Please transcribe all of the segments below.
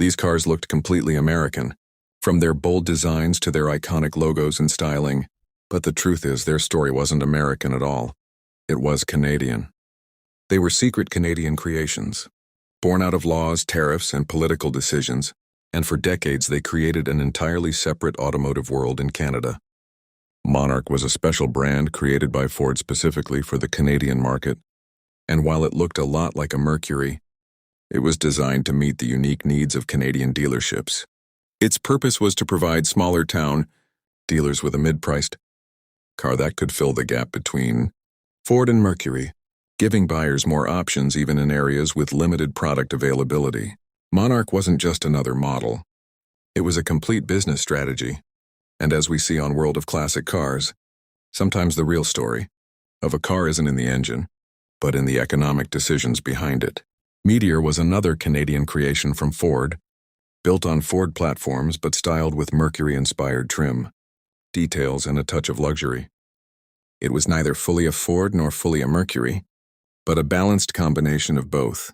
These cars looked completely American, from their bold designs to their iconic logos and styling, but the truth is their story wasn't American at all. It was Canadian. They were secret Canadian creations, born out of laws, tariffs, and political decisions, and for decades they created an entirely separate automotive world in Canada. Monarch was a special brand created by Ford specifically for the Canadian market, and while it looked a lot like a Mercury, it was designed to meet the unique needs of Canadian dealerships. Its purpose was to provide smaller town dealers with a mid-priced car that could fill the gap between Ford and Mercury, giving buyers more options even in areas with limited product availability. Monarch wasn't just another model. It was a complete business strategy. And as we see on World of Classic Cars, sometimes the real story of a car isn't in the engine, but in the economic decisions behind it. Meteor was another Canadian creation from Ford, built on Ford platforms but styled with Mercury-inspired trim, details, and a touch of luxury. It was neither fully a Ford nor fully a Mercury, but a balanced combination of both,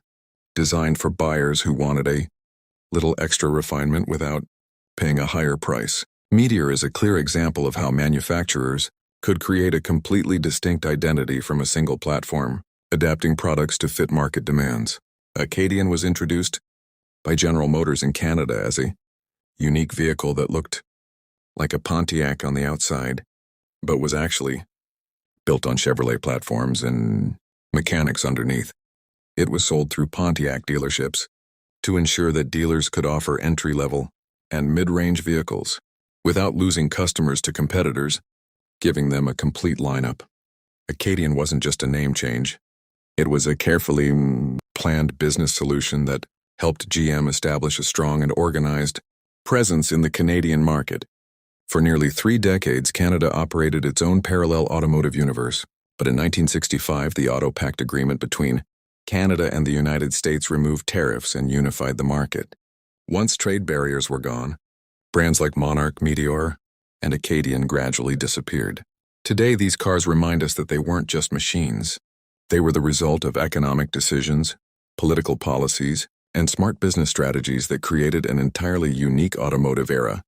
designed for buyers who wanted a little extra refinement without paying a higher price. Meteor is a clear example of how manufacturers could create a completely distinct identity from a single platform, adapting products to fit market demands. Acadian was introduced by General Motors in Canada as a unique vehicle that looked like a Pontiac on the outside, but was actually built on Chevrolet platforms and mechanics underneath. It was sold through Pontiac dealerships to ensure that dealers could offer entry-level and mid-range vehicles without losing customers to competitors, giving them a complete lineup. Acadian wasn't just a name change. It was a carefully planned business solution that helped GM establish a strong and organized presence in the Canadian market. For nearly 3 decades, Canada operated its own parallel automotive universe, but in 1965, the Auto Pact Agreement between Canada and the United States removed tariffs and unified the market. Once trade barriers were gone, brands like Monarch, Meteor, and Acadian gradually disappeared. Today, these cars remind us that they weren't just machines. They were the result of economic decisions, political policies, and smart business strategies that created an entirely unique automotive era.